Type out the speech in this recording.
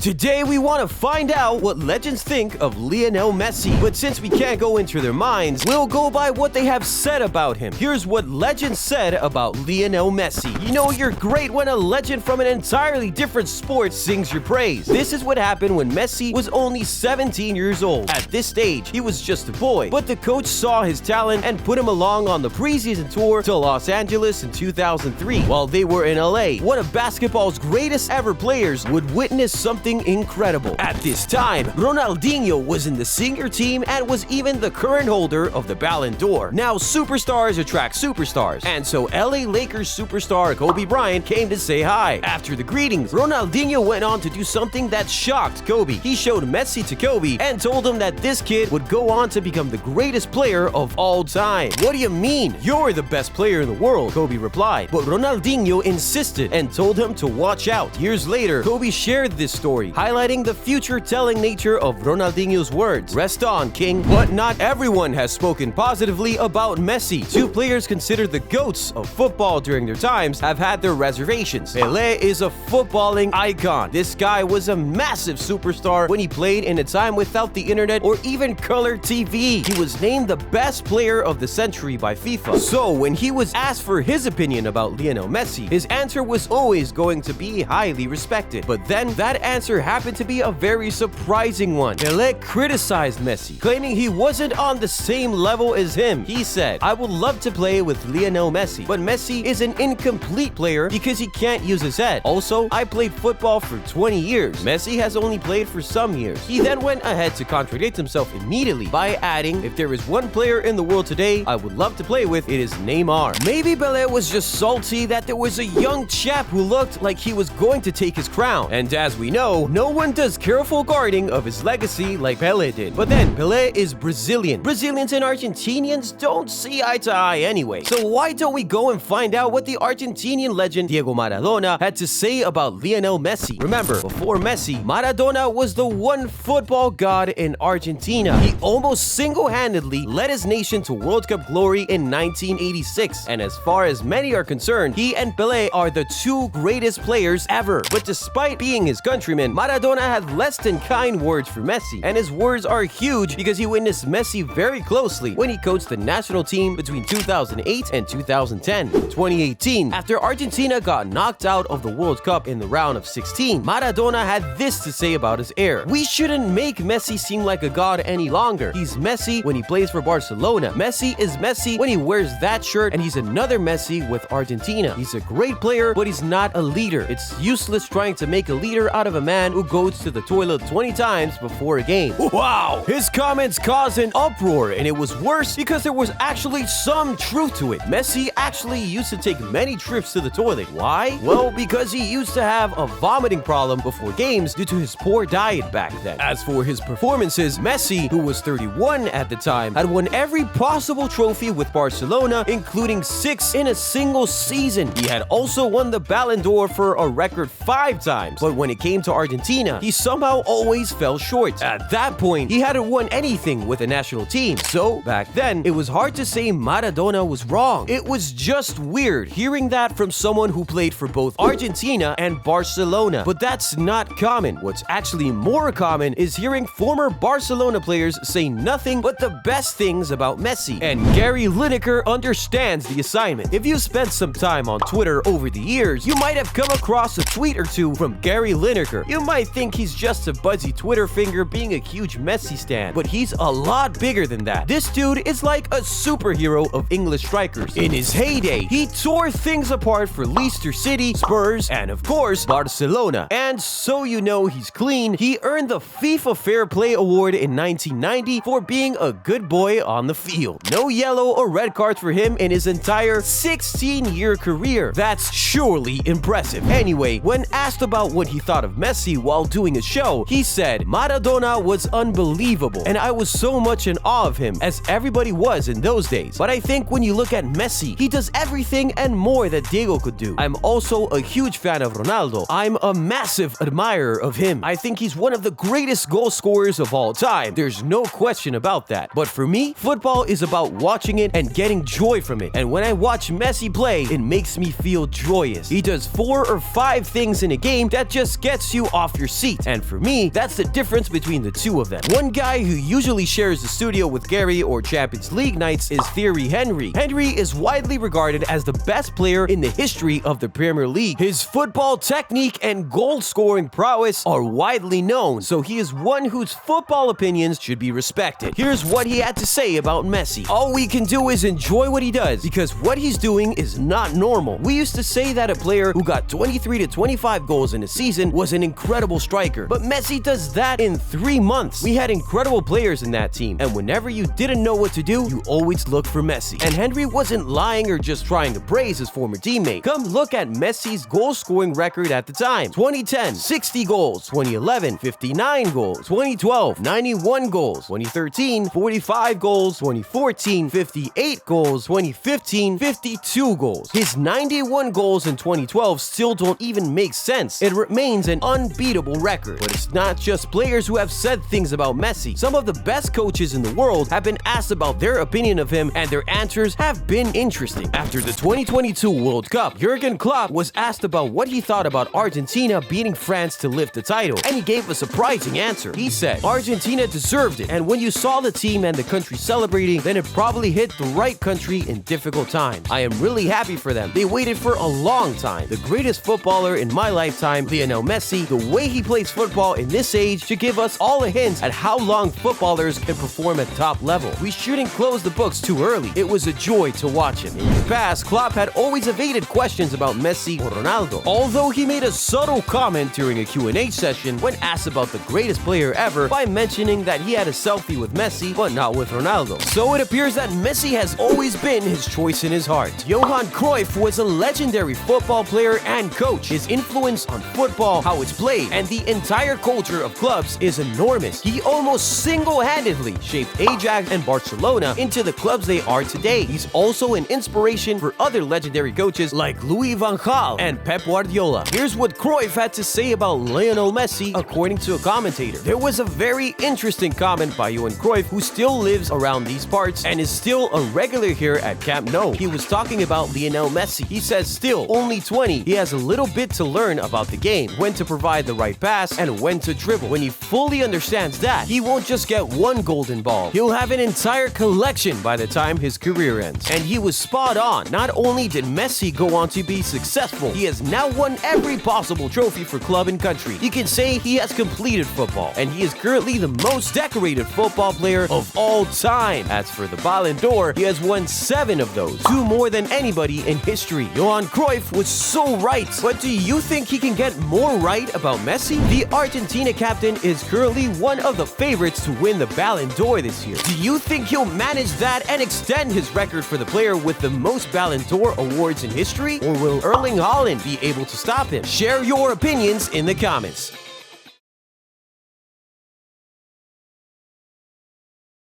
Today we want to find out what legends think of Lionel Messi, but since we can't go into their minds, we'll go by what they have said about him. Here's what legends said about Lionel Messi. You know you're great when a legend from an entirely different sport sings your praise. This is what happened when Messi was only 17 years old. At this stage, he was just a boy, but the coach saw his talent and put him along on the preseason tour to Los Angeles in 2003. While they were in LA, one of basketball's greatest ever players would witness something incredible. At this time, Ronaldinho was in the senior team and was even the current holder of the Ballon d'Or. Now, superstars attract superstars, and so LA Lakers superstar Kobe Bryant came to say hi. After the greetings, Ronaldinho went on to do something that shocked Kobe. He showed Messi to Kobe and told him that this kid would go on to become the greatest player of all time. "What do you mean? You're the best player in the world," Kobe replied. But Ronaldinho insisted and told him to watch out. Years later, Kobe shared this story, highlighting the future-telling nature of Ronaldinho's words. "Rest on, King." But not everyone has spoken positively about Messi. Two players considered the GOATs of football during their times have had their reservations. Pele is a footballing icon. This guy was a massive superstar when he played in a time without the internet or even color TV. He was named the best player of the century by FIFA. So when he was asked for his opinion about Lionel Messi, his answer was always going to be highly respected. But then that answer happened to be a very surprising one. Pele criticized Messi, claiming he wasn't on the same level as him. He said, "I would love to play with Lionel Messi, but Messi is an incomplete player because he can't use his head. Also, I played football for 20 years. Messi has only played for some years." He then went ahead to contradict himself immediately by adding, "If there is one player in the world today I would love to play with, it is Neymar." Maybe Pele was just salty that there was a young chap who looked like he was going to take his crown. And as we know, no one does careful guarding of his legacy like Pele did. But then, Pele is Brazilian. Brazilians and Argentinians don't see eye to eye anyway. So why don't we go and find out what the Argentinian legend Diego Maradona had to say about Lionel Messi? Remember, before Messi, Maradona was the one football god in Argentina. He almost single-handedly led his nation to World Cup glory in 1986. And as far as many are concerned, he and Pele are the two greatest players ever. But despite being his countryman, Maradona had less than kind words for Messi, and his words are huge because he witnessed Messi very closely when he coached the national team between 2008 and 2010. In 2018, after Argentina got knocked out of the World Cup in the round of 16, Maradona had this to say about his heir. "We shouldn't make Messi seem like a god any longer. He's Messi when he plays for Barcelona. Messi is Messi when he wears that shirt, and he's another Messi with Argentina. He's a great player, but he's not a leader. It's useless trying to make a leader out of a man who goes to the toilet 20 times before a game." Wow! His comments caused an uproar, and it was worse because there was actually some truth to it. Messi actually used to take many trips to the toilet. Why? Well, because he used to have a vomiting problem before games due to his poor diet back then. As for his performances, Messi, who was 31 at the time, had won every possible trophy with Barcelona, including 6 in a single season. He had also won the Ballon d'Or for a record 5 times, but when it came to Argentina, he somehow always fell short. At that point, he hadn't won anything with the national team, so back then, it was hard to say Maradona was wrong. It was just weird hearing that from someone who played for both Argentina and Barcelona. But that's not common. What's actually more common is hearing former Barcelona players say nothing but the best things about Messi. And Gary Lineker understands the assignment. If you spent some time on Twitter over the years, you might have come across a tweet or two from Gary Lineker. You might think he's just a buzzy Twitter finger being a huge Messi stan, but he's a lot bigger than that. This dude is like a superhero of English strikers. In his heyday, he tore things apart for Leicester City, Spurs, and of course, Barcelona. And so you know he's clean, he earned the FIFA Fair Play Award in 1990 for being a good boy on the field. No yellow or red cards for him in his entire 16-year career. That's surely impressive. Anyway, when asked about what he thought of Messi while doing a show, he said, "Maradona was unbelievable, and I was so much in awe of him, as everybody was in those days. But I think when you look at Messi, he does everything and more that Diego could do. I'm also a huge fan of Ronaldo. I'm a massive admirer of him. I think he's one of the greatest goal scorers of all time. There's no question about that. But for me, football is about watching it and getting joy from it. And when I watch Messi play, it makes me feel joyous. He does 4 or 5 things in a game that just gets you off your seat. And for me, that's the difference between the two of them. One guy who usually shares the studio with Gary or Champions League nights is Thierry Henry. Henry is widely regarded as the best player in the history of the Premier League. His football technique and goal-scoring prowess are widely known, so he is one whose football opinions should be respected. Here's what he had to say about Messi. All we can do is enjoy what he does, because what he's doing is not normal. We used to say that a player who got 23 to 25 goals in a season was an incredible striker, but Messi does that in 3 months. We had incredible players in that team, and whenever you didn't know what to do, you always looked for Messi. And Henry wasn't lying or just trying to praise his former teammate. Come look at Messi's goal-scoring record at the time. 2010, 60 goals. 2011, 59 goals. 2012, 91 goals. 2013, 45 goals. 2014, 58 goals. 2015, 52 goals. His 91 goals in 2012 still don't even make sense. It remains an unbeatable record. But it's not just players who have said things about Messi. Some of the best coaches in the world have been asked about their opinion of him, and their answers have been interesting. After the 2022 World Cup, Johan Cruyff was asked about what he thought about Argentina beating France to lift the title, and he gave a surprising answer. He said, "Argentina deserved it, and when you saw the team and the country celebrating, then it probably hit the right country in difficult times. I am really happy for them. They waited for a long time. The greatest footballer in my lifetime, Lionel Messi, the way he plays football in this age should give us all a hint at how long footballers can perform at top level. We shouldn't close the books too early. It was a joy to watch him." In the past, Klopp had always evaded questions about Messi or Ronaldo, although he made a subtle comment during a Q&A session when asked about the greatest player ever by mentioning that he had a selfie with Messi but not with Ronaldo. So it appears that Messi has always been his choice in his heart. Johan Cruyff was a legendary football player and coach. His influence on football, how it's played, and the entire culture of clubs is enormous. He almost single-handedly shaped Ajax and Barcelona into the clubs they are today. He's also an inspiration for other legendary coaches like Louis van Gaal and Pep Guardiola. Here's what Cruyff had to say about Lionel Messi according to a commentator. There was a very interesting comment by Johan Cruyff, who still lives around these parts and is still a regular here at Camp Nou. He was talking about Lionel Messi. He says still only 20. He has a little bit to learn about the game, when to provide the right pass and when to dribble. When he fully understands that, he won't just get one golden ball. He'll have an entire collection by the time his career ends. And he was spot on. Not only did Messi go on to be successful, he has now won every possible trophy for club and country. You can say he has completed football, and he is currently the most decorated football player of all time. As for the Ballon d'Or, he has won 7 of those, 2 more than anybody in history. Johan Cruyff was so right, but do you think he can get more right about Messi? The Argentina captain is currently one of the favorites to win the Ballon d'Or this year. Do you think he'll manage that and extend his record for the player with the most Ballon d'Or awards in history? Or will Erling Haaland be able to stop him? Share your opinions in the comments.